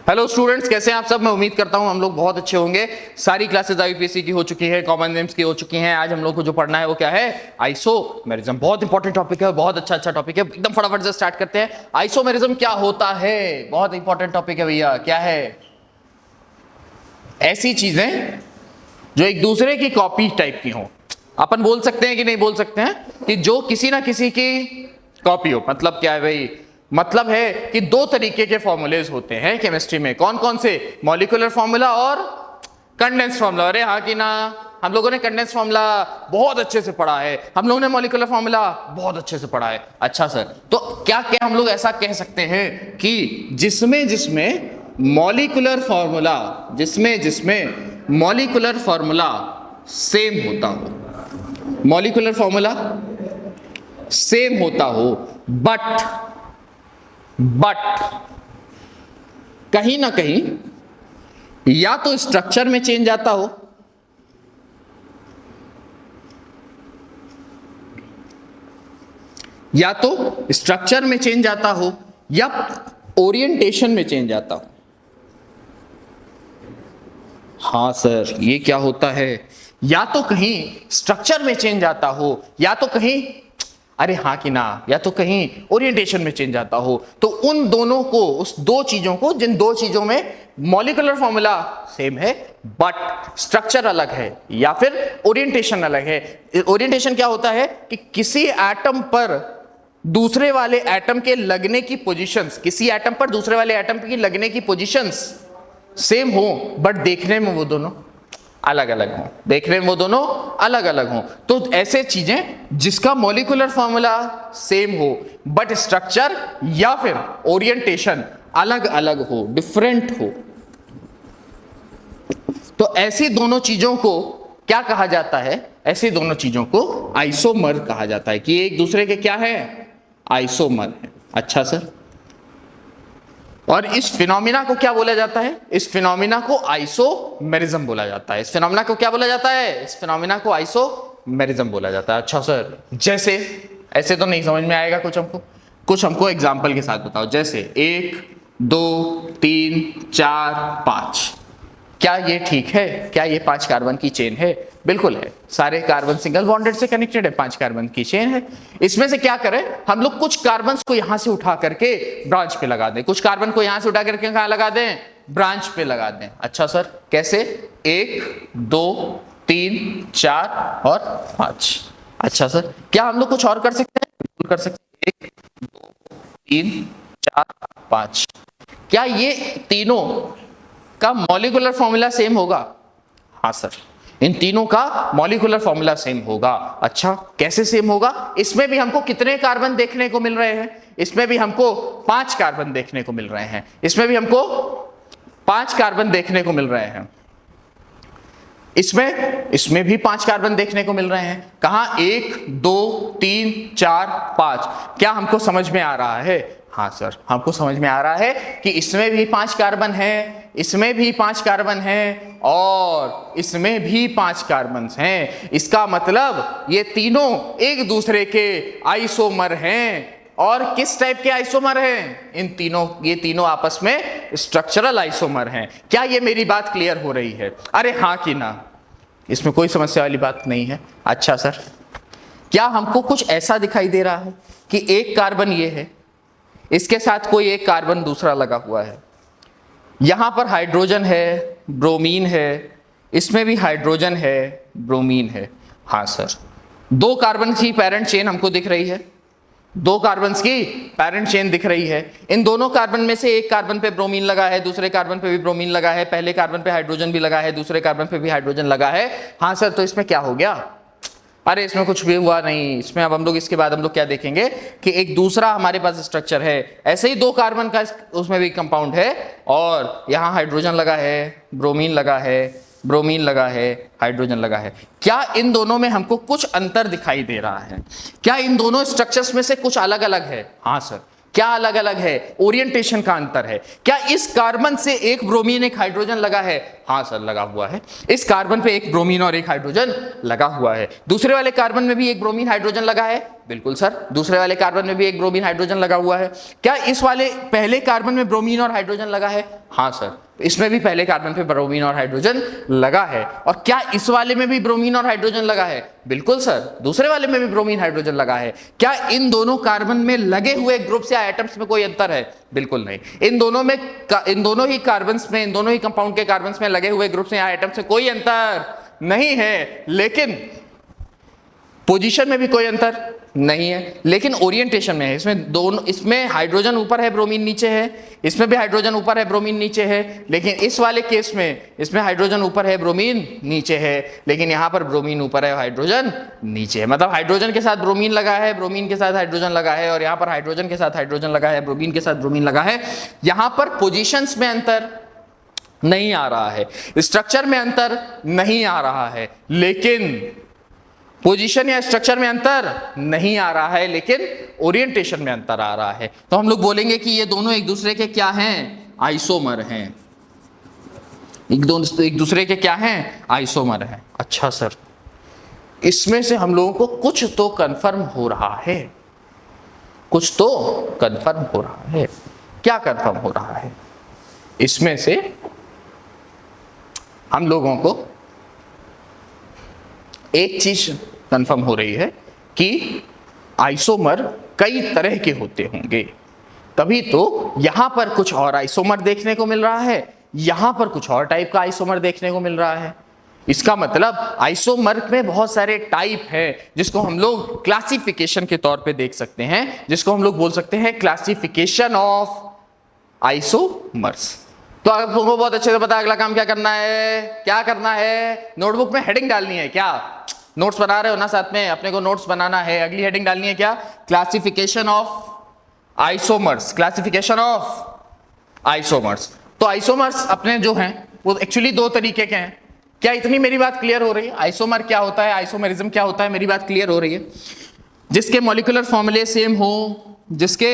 Hello students, कैसे हैं आप सब। मैं उम्मीद करता हूं हम लोग बहुत अच्छे होंगे। सारी क्लासेस आईपीएससी की हो चुकी है, कॉमन एम्स की हो चुकी हैं। आज हम लोग को जो पढ़ना है वो क्या है, आइसोमेरिज्म। बहुत इंपॉर्टेंट टॉपिक है, बहुत अच्छा टॉपिक है। एकदम फटाफट से स्टार्ट करते हैं। आइसोमेरिज्म क्या होता है, बहुत इंपॉर्टेंट टॉपिक है भैया। क्या है? ऐसी चीजें जो एक दूसरे की कॉपी टाइप की हो। अपन बोल सकते हैं कि नहीं बोल सकते हैं कि जो किसी ना किसी की कॉपी हो। मतलब क्या है भाई? मतलब है कि दो तरीके के फॉर्मूलेज होते हैं केमिस्ट्री में। कौन कौन से? मॉलिक्यूलर फॉर्मूला और कंडेंस फॉर्मूला। अरे हाँ कि ना, हम लोगों ने कंडेंस फॉर्मूला बहुत अच्छे से पढ़ा है, हम लोगों ने मॉलिक्यूलर फॉर्मूला बहुत अच्छे से पढ़ा है। अच्छा सर, तो क्या क्या हम लोग ऐसा कह सकते हैं कि जिसमें जिसमें molecular formula molecular formula same होता हो, मॉलिक्यूलर फॉर्मूला सेम होता हो, बट कहीं ना कहीं या तो स्ट्रक्चर में चेंज आता हो, या तो स्ट्रक्चर में चेंज आता हो, या ओरिएंटेशन में चेंज आता हो। हाँ सर, ये क्या होता है? या तो कहीं स्ट्रक्चर में चेंज आता हो, या तो कहीं, अरे हाँ कि ना, या तो कहीं ओरिएंटेशन में चेंज आता हो। तो उन दोनों को, उस दो चीजों को, जिन दो चीजों में मॉलिक्यूलर फॉर्मूला सेम है बट स्ट्रक्चर अलग है या फिर ओरिएंटेशन अलग है। ओरिएंटेशन क्या होता है कि किसी एटम पर दूसरे वाले एटम के लगने की पोजीशंस, किसी एटम पर दूसरे वाले एटम की लगने की पोजीशंस सेम हो बट देखने में वो दोनों अलग अलग हो, देखने में वो दोनों अलग अलग हो। तो ऐसे चीजें जिसका मॉलिक्यूलर फॉर्मूला सेम हो बट स्ट्रक्चर या फिर ओरिएंटेशन अलग अलग हो, डिफरेंट हो, तो ऐसी दोनों चीजों को क्या कहा जाता है? ऐसी दोनों चीजों को आइसोमर कहा जाता है कि एक दूसरे के क्या है, आइसोमर है। अच्छा सर, और इस फिनोमिना को क्या बोला जाता है? इस फिनोमिना को आइसोमेरिज्म बोला जाता है। इस फिनोमिना को क्या बोला जाता है? इस फिनोमिना को आइसोमेरिज्म बोला जाता है। अच्छा सर, जैसे, ऐसे तो नहीं समझ में आएगा, कुछ हमको एग्जांपल के साथ बताओ। जैसे 1 2 3 4 5, क्या ये ठीक है? क्या ये 5 कार्बन की चेन है? बिल्कुल है। सारे कार्बन सिंगल बॉन्डेड से कनेक्टेड है, 5 कार्बन की चेन है। इसमें से क्या करें हम लोग? कुछ कार्बन को यहां से उठा करके ब्रांच पे लगा दें, कुछ कार्बन को यहां से उठा करके कहां लगा दें? ब्रांच पे लगा दें। अच्छा सर, कैसे? 1 2 3 4 और 5। अच्छा सर, क्या हम लोग कुछ और कर सकते हैं? बिल्कुल कर सकते हैं। 1 2 3 4 5। क्या ये तीनों का मॉलिक्यूलर फॉर्मूला सेम होगा? हाँ सर, इन तीनों का मॉलिक्यूलर फॉर्मूला सेम होगा। अच्छा, कैसे सेम होगा? इसमें भी हमको कितने कार्बन देखने को मिल रहे हैं? इसमें भी हमको 5 कार्बन देखने को मिल रहे हैं। इसमें भी हमको 5 कार्बन देखने को मिल रहे हैं। इसमें भी 5 कार्बन देखने को मिल रहे हैं। कहां? 1 2 3 4 5। क्या हमको समझ में आ रहा है? हाँ सर, हमको समझ में आ रहा है कि इसमें भी 5 कार्बन है, इसमें भी 5 कार्बन है, और इसमें भी 5 कार्बन हैं। इसका मतलब ये तीनों एक दूसरे के आइसोमर हैं। और किस टाइप के आइसोमर हैं? ये तीनों आपस में स्ट्रक्चरल आइसोमर हैं। क्या ये मेरी बात क्लियर हो रही है? अरे हाँ कि ना, इसमें कोई समस्या वाली बात नहीं है। अच्छा सर, क्या हमको कुछ ऐसा दिखाई दे रहा है कि एक कार्बन ये है, इसके साथ कोई एक कार्बन दूसरा लगा हुआ है, यहां पर हाइड्रोजन है, ब्रोमीन है, इसमें भी हाइड्रोजन है, ब्रोमीन है। हाँ सर, 2 कार्बन की पैरेंट चेन हमको दिख रही है, 2 कार्बन की पैरेंट चेन दिख रही है। इन दोनों कार्बन में से एक कार्बन पे ब्रोमीन लगा है, दूसरे कार्बन पे भी ब्रोमीन लगा है, पहले कार्बन पे हाइड्रोजन भी लगा है, दूसरे कार्बन पे भी हाइड्रोजन लगा है। हाँ सर, तो इसमें क्या हो गया? अरे इसमें कुछ भी हुआ नहीं। इसमें अब हम लोग, इसके बाद हम लोग क्या देखेंगे कि एक दूसरा हमारे पास स्ट्रक्चर है। ऐसे ही 2 कार्बन का उसमें भी कंपाउंड है, और यहाँ हाइड्रोजन लगा है, ब्रोमीन लगा है, ब्रोमीन लगा है, हाइड्रोजन लगा है। क्या इन दोनों में हमको कुछ अंतर दिखाई दे रहा है? क्या इन दोनों स्ट्रक्चर्स में से कुछ अलग अलग है? हाँ सर। क्या अलग अलग है? ओरिएंटेशन का अंतर है। क्या इस कार्बन से एक ब्रोमीन एक हाइड्रोजन लगा है? हाँ सर, लगा हुआ है। इस कार्बन पे एक ब्रोमीन और एक हाइड्रोजन लगा हुआ है। दूसरे वाले कार्बन में भी एक ब्रोमीन हाइड्रोजन लगा है? बिल्कुल सर, दूसरे वाले कार्बन में भी एक ब्रोमीन हाइड्रोजन लगा हुआ है। क्या इस वाले पहले कार्बन में ब्रोमीन और हाइड्रोजन लगा है? हाँ सर, इसमें भी पहले कार्बन पे ब्रोमीन और हाइड्रोजन लगा है। और क्या इस वाले में भी ब्रोमीन और हाइड्रोजन लगा है? बिल्कुल सर, दूसरे वाले में भी ब्रोमीन हाइड्रोजन लगा है। क्या इन दोनों कार्बन में लगे हुए ग्रुप्स या एटम्स में कोई अंतर है? बिल्कुल नहीं। इन दोनों ही कार्बन्स में, इन दोनों ही कंपाउंड के कार्बन्स में लगे हुए ग्रुप्स या एटम्स में कोई अंतर नहीं है। लेकिन पोजीशन में भी कोई अंतर नहीं है, लेकिन ओरिएंटेशन में है। इसमें हाइड्रोजन ऊपर है, ब्रोमीन नीचे है। इसमें भी हाइड्रोजन ऊपर है, ब्रोमीन नीचे है। लेकिन इस वाले केस में इसमें हाइड्रोजन ऊपर है, ब्रोमीन नीचे है। लेकिन यहां पर ब्रोमीन ऊपर है, हाइड्रोजन नीचे है। मतलब हाइड्रोजन के साथ ब्रोमीन लगा है, ब्रोमीन के साथ हाइड्रोजन लगा है, और यहां पर हाइड्रोजन के साथ हाइड्रोजन लगा है, ब्रोमीन के साथ ब्रोमीन लगा है। यहां पर पोजीशंस में अंतर नहीं आ रहा है, स्ट्रक्चर में अंतर नहीं आ रहा है, लेकिन पोजीशन या स्ट्रक्चर में अंतर नहीं आ रहा है, लेकिन ओरिएंटेशन में अंतर आ रहा है। तो हम लोग बोलेंगे कि ये दोनों एक दूसरे के क्या हैं? आइसोमर हैं। एक दूसरे के क्या हैं? आइसोमर हैं। अच्छा सर, इसमें से हम लोगों को कुछ तो कंफर्म हो रहा है, कुछ तो कंफर्म हो रहा है। क्या कंफर्म हो रहा है? इसमें से हम लोगों को एक चीज कंफर्म हो रही है कि आइसोमर कई तरह के होते होंगे। तभी तो यहां पर कुछ और आइसोमर देखने को मिल रहा है, यहां पर कुछ और टाइप का आइसोमर देखने को मिल रहा है। इसका मतलब आइसोमर में बहुत सारे टाइप हैं, जिसको हम लोग क्लासिफिकेशन के तौर पे देख सकते हैं, जिसको हम लोग बोल सकते हैं क्लासिफिकेशन ऑफ आइसोमर्स। तो आप लोगों को बहुत अच्छे से पता है अगला काम क्या करना है। क्या करना है? नोटबुक में हेडिंग डालनी है। क्या नोट्स बना रहे हो ना? साथ में अपने को नोट्स बनाना है। अगली हेडिंग डालनी है क्या? Classification of isomers. Classification of isomers. तो आइसोमर्स अपने जो हैं वो एक्चुअली दो तरीके के हैं। क्या इतनी मेरी बात क्लियर हो रही है? आइसोमर क्या होता है, आइसोमेरिज्म क्या होता है, मेरी बात क्लियर हो रही है? जिसके मॉलिक्यूलर फॉर्मूले सेम हो, जिसके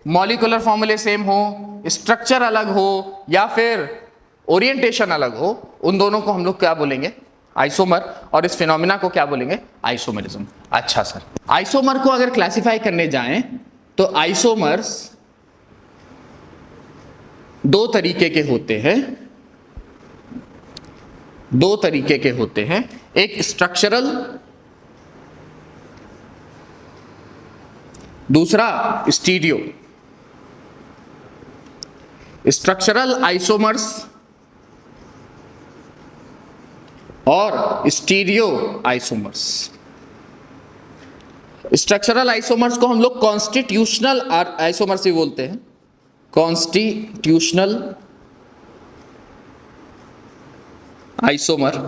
मॉलिक्यूलर फॉर्मूले सेम हो, स्ट्रक्चर अलग हो या फिर ओरिएंटेशन अलग हो, उन दोनों को हम लोग क्या बोलेंगे? आइसोमर। और इस फिनोमिना को क्या बोलेंगे? आइसोमेरिज्म। अच्छा सर, आइसोमर को अगर क्लासिफाई करने जाएं तो आइसोमर्स दो तरीके के होते हैं, दो तरीके के होते हैं। एक स्ट्रक्चरल, दूसरा स्टीरियो। स्ट्रक्चरल आइसोमर्स और स्टीरियो आइसोमर्स। स्ट्रक्चरल आइसोमर्स को हम लोग कॉन्स्टिट्यूशनल आइसोमर्स भी बोलते हैं। Constitutional isomer.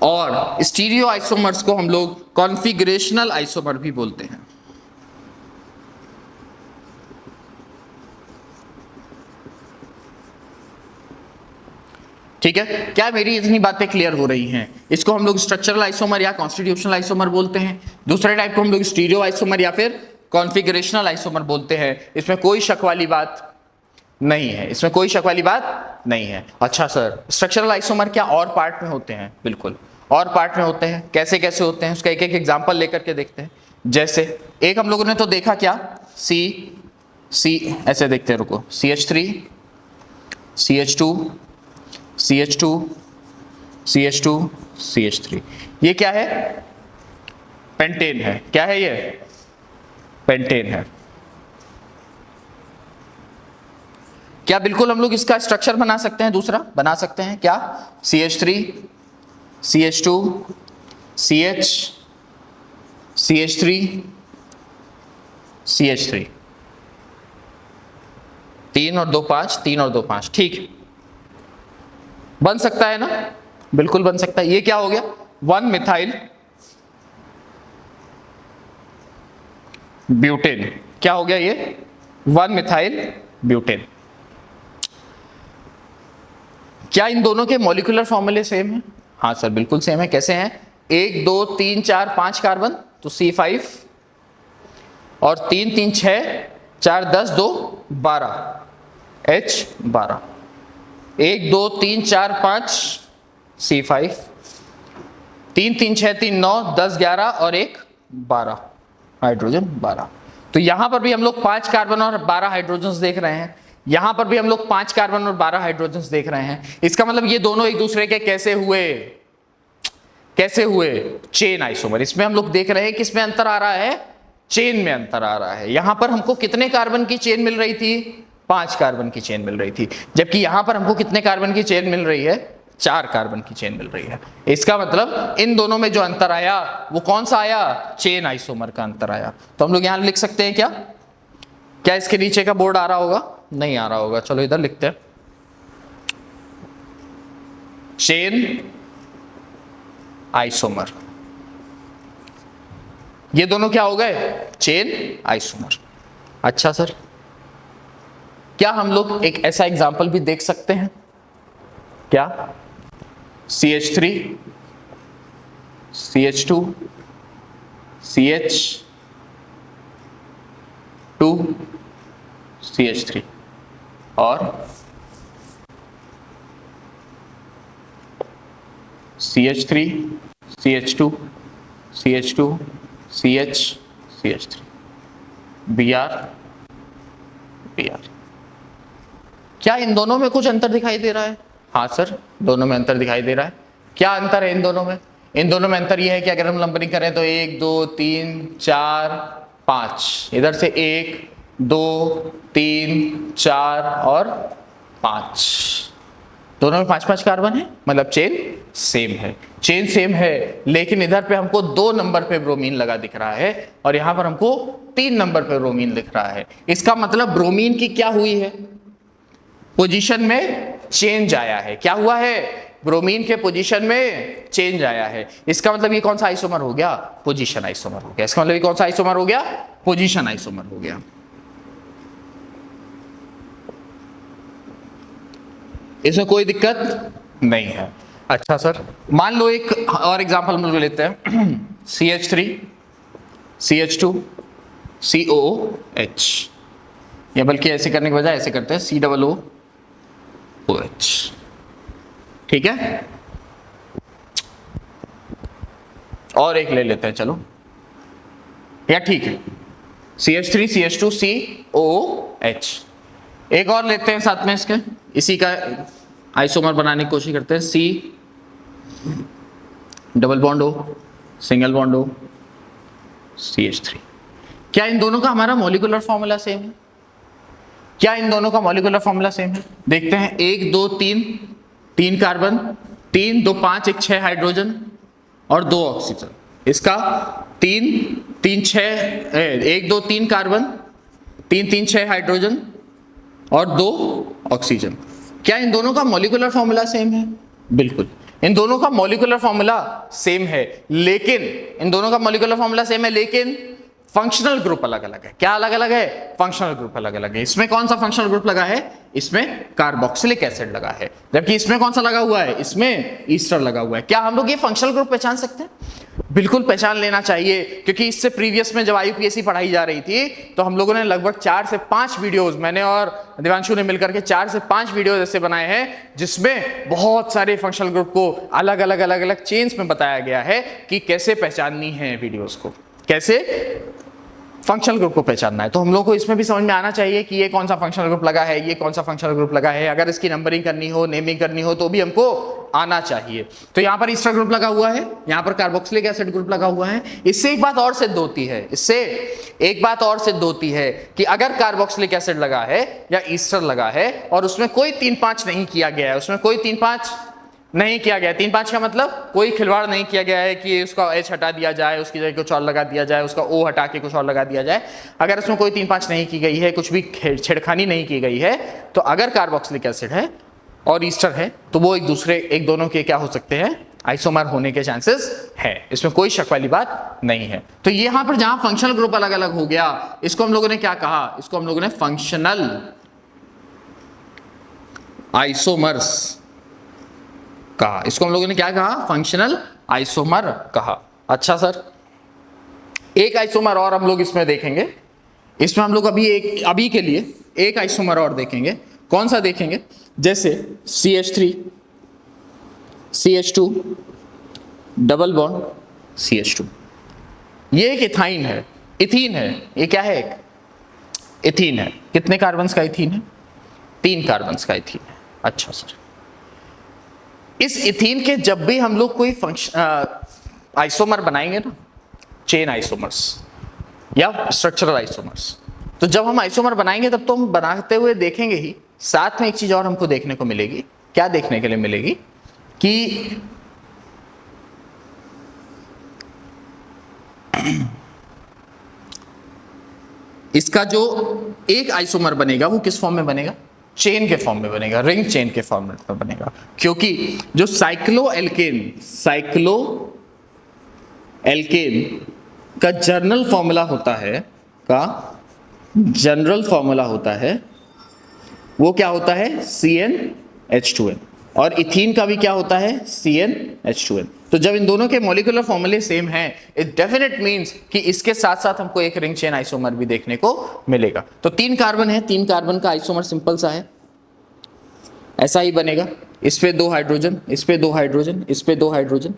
और स्टीरियो आइसोमर्स को हम लोग कॉन्फिगरेशनल आइसोमर भी बोलते हैं। ठीक है, क्या मेरी इतनी बातें क्लियर हो रही हैं? इसको हम लोग स्ट्रक्चरल आइसोमर या कॉन्स्टिट्यूशनल आइसोमर बोलते हैं। दूसरे टाइप को हम लोग स्टीरियो आइसोमर या फिर कॉन्फिगरेशनल आइसोमर बोलते हैं। इसमें कोई शक वाली बात नहीं है, इसमें कोई शक वाली बात नहीं है। अच्छा सर, स्ट्रक्चरल आइसोमर क्या और पार्ट में होते हैं? बिल्कुल और पार्ट में होते हैं। कैसे कैसे होते हैं उसका एक एक एग्जाम्पल लेकर के देखते हैं। जैसे एक हम लोगों ने तो देखा क्या, सी ऐसे देखते हैं, रुको, CH3 CH2 CH2 CH2 CH3, ये क्या है? पेंटेन है। क्या है ये? पेंटेन है। क्या बिल्कुल हम लोग इसका स्ट्रक्चर बना सकते हैं? दूसरा बना सकते हैं क्या? CH3 CH2 CH CH3 CH3, 3 और 2 5, 3 और 2 5, ठीक बन सकता है ना? बिल्कुल बन सकता है। ये क्या हो गया? 1 मिथाइल ब्यूटेन। क्या हो गया ये? 1 मिथाइल ब्यूटेन। क्या इन दोनों के मॉलिक्यूलर फॉर्मूले सेम है? हाँ सर, बिल्कुल सेम है। कैसे हैं? 1 2 3 4 5 कार्बन तो C5, और 3 3 6 4 10 2 12 H12। 1 2 3 4 5 C5, 3 3 6 3 9 10 11 और 1 12 हाइड्रोजन 12। तो यहां पर भी हम लोग 5 कार्बन और 12 हाइड्रोजन देख रहे हैं, यहां पर भी हम लोग 5 कार्बन और 12 हाइड्रोजन देख रहे हैं। इसका मतलब ये दोनों एक दूसरे के कैसे हुए, कैसे हुए, चेन आइसोमर। इसमें हम लोग देख रहे हैं कि इसमें अंतर आ रहा है, चेन में अंतर आ रहा है। यहां पर हमको कितने कार्बन की चेन मिल रही थी, 5 कार्बन की चेन मिल रही थी, जबकि यहां पर हमको कितने कार्बन की चेन मिल रही है, 4 कार्बन की चेन मिल रही है। इसका मतलब इन दोनों में जो अंतर आया वो कौन सा आया, चेन आइसोमर का अंतर आया। तो हम लोग यहां लिख सकते हैं क्या, क्या इसके नीचे का बोर्ड आ रहा होगा, नहीं आ रहा होगा, चलो इधर लिखते हैं, चेन आइसोमर। ये दोनों क्या हो गए, चेन आइसोमर। अच्छा सर, क्या हम लोग एक ऐसा एग्जाम्पल भी देख सकते हैं क्या, CH3 CH2 CH2 CH3 और CH3 CH2 CH2 CH CH3 Br Br। क्या इन दोनों में कुछ अंतर दिखाई दे रहा है, हाँ सर दोनों में अंतर दिखाई दे रहा है। क्या अंतर है इन दोनों में, इन दोनों में अंतर यह है कि अगर हम नंबरिंग करें तो 1 2 3 4 5, इधर से 1 2 3 4 और 5, दोनों में 5-5 कार्बन है, मतलब चेन सेम है, चेन सेम है। लेकिन इधर पे हमको 2 नंबर पे ब्रोमीन लगा दिख रहा है और यहां पर हमको 3 नंबर पे ब्रोमीन दिख रहा है। इसका मतलब ब्रोमीन की क्या हुई है, पोजीशन में चेंज आया है। क्या हुआ है, ब्रोमीन के पोजीशन में चेंज आया है। इसका मतलब ये कौन सा आइसोमर हो गया, पोजीशन आइसोमर हो गया। इसका मतलब ये कौन सा आइसोमर हो गया, पोजीशन आइसोमर हो गया। इसमें कोई दिक्कत नहीं है। अच्छा सर, मान लो एक और एग्जांपल हम लोग लेते हैं, CH3 CH2 COOH, या बल्कि ऐसे करने के बजाय ऐसे करते हैं COOH, ठीक है। और एक ले लेते हैं चलो, या ठीक है, CH3 CH2 COOH। एक और लेते हैं साथ में इसके, इसी का आइसोमर बनाने की कोशिश करते हैं, C double bond O single bond O CH3। क्या इन दोनों का हमारा मॉलिक्यूलर फॉर्मूला सेम है, क्या इन दोनों का मॉलिक्यूलर फॉर्मूला सेम है, देखते हैं। 1 2 3 3 कार्बन, 3 2 5 1 6 हाइड्रोजन और 2 ऑक्सीजन। इसका 3 3 6 1 2 3 कार्बन, 3 3 6 हाइड्रोजन और 2 ऑक्सीजन। क्या इन दोनों का मॉलिक्यूलर फॉर्मूला सेम है, बिल्कुल इन दोनों का मॉलिक्यूलर फॉर्मूला सेम है, लेकिन इन दोनों का मॉलिक्यूलर फॉर्मूला सेम है, लेकिन फंक्शनल ग्रुप अलग अलग है। क्या अलग अलग है, फंक्शनल ग्रुप अलग अलग है। इसमें कौन सा फंक्शनल ग्रुप लगा है, इसमें कार्बोक्सिलिक एसिड लगा है, जबकि इसमें कौन सा लगा हुआ है, इसमें ईस्टर लगा हुआ है। क्या हम लोग ये फंक्शनल ग्रुप पहचान सकते हैं, बिल्कुल पहचान लेना चाहिए, क्योंकि इससे प्रीवियस में जब IUPAC पढ़ाई जा रही थी तो हम लोगों ने लगभग 4 से 5 वीडियोस, मैंने और दिवांशु ने मिलकर के 4 से 5 वीडियोस ऐसे बनाए हैं जिसमें बहुत सारे फंक्शनल ग्रुप को अलग अलग अलग अलग चेन्स में बताया गया है कि कैसे पहचाननी है वीडियोस को, कैसे फंक्शनल ग्रुप को पहचानना है। तो हम लोग को इसमें भी समझ में आना चाहिए कि ये कौन सा फंक्शनल ग्रुप लगा है, ये कौन सा फंक्शनल ग्रुप लगा है। अगर इसकी नंबरिंग करनी हो, नेमिंग करनी हो तो भी हमको आना चाहिए। तो यहाँ पर ईस्टर ग्रुप लगा हुआ है, यहाँ पर कार्बोक्सिलिक एसिड ग्रुप लगा हुआ है। इससे एक बात और सिद्ध होती है, इससे एक बात और सिद्ध होती है कि अगर कार्बोक्सिलिक एसिड लगा है या ईस्टर लगा है और उसमें कोई 3-5 नहीं किया गया है, उसमें कोई 3-5 नहीं किया गया, 3-5 का मतलब कोई खिलवाड़ नहीं किया गया है कि उसका H हटा दिया जाए, उसकी जगह कुछ और लगा दिया जाए, उसका O हटा के कुछ और लगा दिया जाए। अगर उसमें कोई 3-5 नहीं की गई है, कुछ भी छेड़खानी नहीं की गई है, तो अगर कार्बोक्सिलिक एसिड है और ईस्टर है तो वो एक दोनों के क्या हो सकते हैं, आइसोमर होने के चांसेस है। इसमें कोई शक वाली बात नहीं है। तो यहां पर जहां फंक्शनल ग्रुप अलग अलग हो गया, इसको हम लोगों ने क्या कहा, इसको हम लोगों ने फंक्शनल आइसोमर्स कहा। इसको हम लोगों ने क्या कहा, फंक्शनल आइसोमर कहा। अच्छा सर, एक आइसोमर और हम लोग इसमें देखेंगे। इसमें हम लोग अभी के लिए एक आइसोमर और देखेंगे। कौन सा देखेंगे, जैसे CH3 CH2 double bond CH2। ये एक इथाइन है, इथीन है, ये क्या है, एक इथीन है। कितने कार्बन्स का इथीन है? 3 कार्बन्स का इथीन है। अच्छा सर, इस इथीन के जब भी हम लोग कोई फंक्शन आइसोमर बनाएंगे ना, चेन आइसोमर्स या स्ट्रक्चरल आइसोमर्स, तो जब हम आइसोमर बनाएंगे तब तो हम बनाते हुए देखेंगे ही, साथ में एक चीज और हमको देखने को मिलेगी। क्या देखने के लिए मिलेगी कि इसका जो एक आइसोमर बनेगा वो किस फॉर्म में बनेगा? चेन के फॉर्म में बनेगा, रिंग चेन के फॉर्म में बनेगा। क्योंकि जो साइक्लो एल्केन का जनरल फॉर्मूला होता है, वो क्या होता है? CnH2n। और इथीन का भी क्या होता है? CnH2n। तो जब इन दोनों के मॉलिक्यूलर फॉर्मूले सेम हैं, इट डेफिनेट मींस कि इसके साथ साथ हमको एक रिंग चेन आइसोमर भी देखने को मिलेगा। तो 3 कार्बन है, 3 कार्बन का आइसोमर सिंपल सा है, ऐसा ही बनेगा। इस पे 2 हाइड्रोजन, इस पे 2 हाइड्रोजन, इस पे 2 हाइड्रोजन,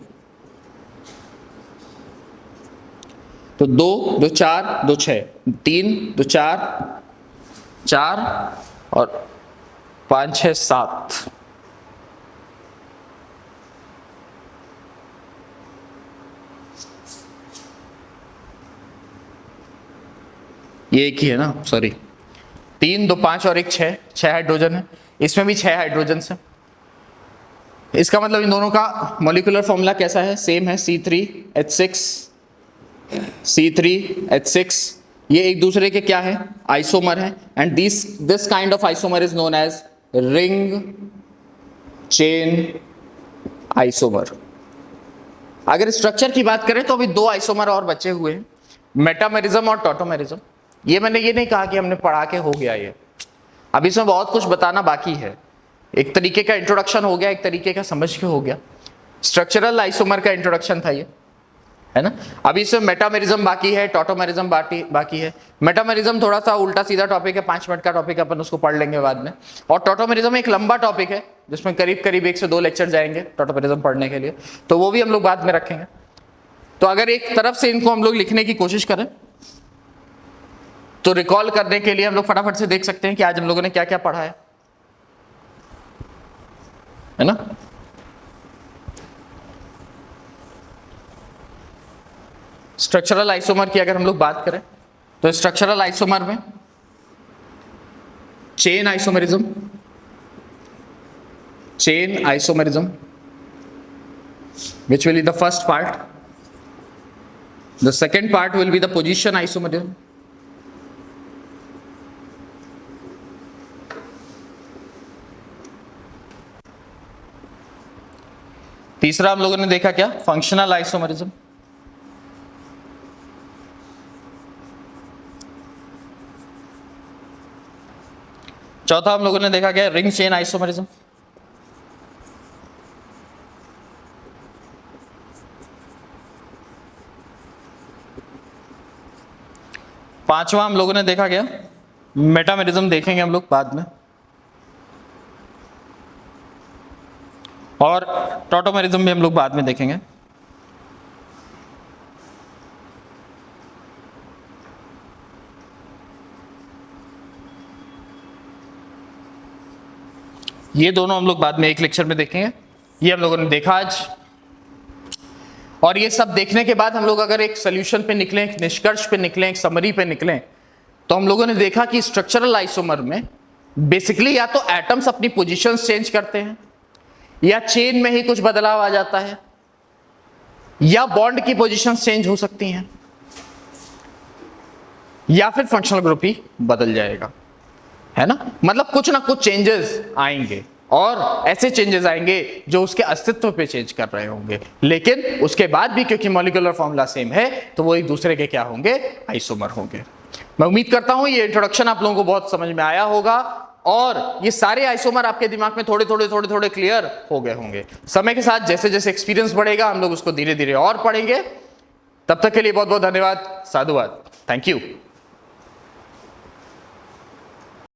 तो 2 2 4 2 6, 3 2 4 4 और 5 6 7। ये एक ही है ना, सॉरी, 3 2 5 और 1 6, 6 हाइड्रोजन है। इसमें भी 6 हाइड्रोजन है। इसका मतलब इन दोनों का मॉलिक्यूलर फॉर्मूला कैसा है? सेम है, C3H6। ये एक दूसरे के क्या है? आइसोमर है। And this kind of isomer is known as ring chain isomer. अगर स्ट्रक्चर की बात करें तो अभी 2 आइसोमर और बचे हुए हैं, मेटामेरिज्म और टॉटोमेरिज्म। ये मैंने ये नहीं कहा कि हमने पढ़ा के हो गया ये, अभी इसमें बहुत कुछ बताना बाकी है। एक तरीके का इंट्रोडक्शन हो गया, एक तरीके का समझ के हो गया। स्ट्रक्चरल आइसोमर का इंट्रोडक्शन था ये, है ना। अभी इसमें मेटामेरिज्म बाकी है, टॉटोमेरिज्म बाकी है। मेटामेरिज्म थोड़ा सा उल्टा सीधा टॉपिक है, 5 मिनट का टॉपिक है, अपन उसको पढ़ लेंगे बाद में। और टॉटोमेरिज्म एक लंबा टॉपिक है जिसमें करीब 1 से 2 लेक्चर जाएंगे टॉटोमेरिज्म पढ़ने के लिए, तो वो भी हम लोग बाद में रखेंगे। तो अगर एक तरफ से इनको हम लोग लिखने की कोशिश करें तो रिकॉल करने के लिए हम लोग फटाफट से देख सकते हैं कि आज हम लोगों ने क्या क्या पढ़ा है ना। स्ट्रक्चरल आइसोमर की अगर हम लोग बात करें तो स्ट्रक्चरल आइसोमर में chain isomerism which will be the first part. The second part will be the position isomerism. तीसरा हम लोगों ने देखा क्या? Functional isomerism. चौथा हम लोगों ने देखा क्या? Ring chain isomerism. पांचवा हम लोगों ने देखा क्या? मेटामेरिज्म देखेंगे हम लोग बाद में। और टॉटोमेरिज्म भी हम लोग बाद में देखेंगे। ये दोनों हम लोग बाद में एक लेक्चर में देखेंगे। ये हम लोगों ने देखा आज, और ये सब देखने के बाद हम लोग अगर एक सोल्यूशन पे निकलें, एक निष्कर्ष पे निकलें, एक समरी पे निकलें, तो हम लोगों ने देखा कि स्ट्रक्चरल आइसोमर में बेसिकली या तो एटम्स अपनी पोजीशंस चेंज करते हैं, या चेन में ही कुछ बदलाव आ जाता है, या बॉन्ड की पोजीशंस चेंज हो सकती हैं, या फिर फंक्शनल ग्रुप ही बदल जाएगा, है ना। मतलब कुछ ना कुछ चेंजेस आएंगे, और ऐसे चेंजेस आएंगे जो उसके अस्तित्व पे चेंज कर रहे होंगे, लेकिन उसके बाद भी क्योंकि मॉलिक्यूलर फॉर्मूला सेम है तो वो एक दूसरे के क्या होंगे? आइसोमर होंगे। मैं उम्मीद करता हूं ये इंट्रोडक्शन आप लोगों को बहुत समझ में आया होगा, और ये सारे आइसोमर आपके दिमाग में थोड़े थोड़े क्लियर हो गए होंगे। समय के साथ जैसे जैसे एक्सपीरियंस बढ़ेगा हम लोग उसको धीरे धीरे और पढ़ेंगे। तब तक के लिए बहुत बहुत धन्यवाद, साधुवाद, थैंक यू।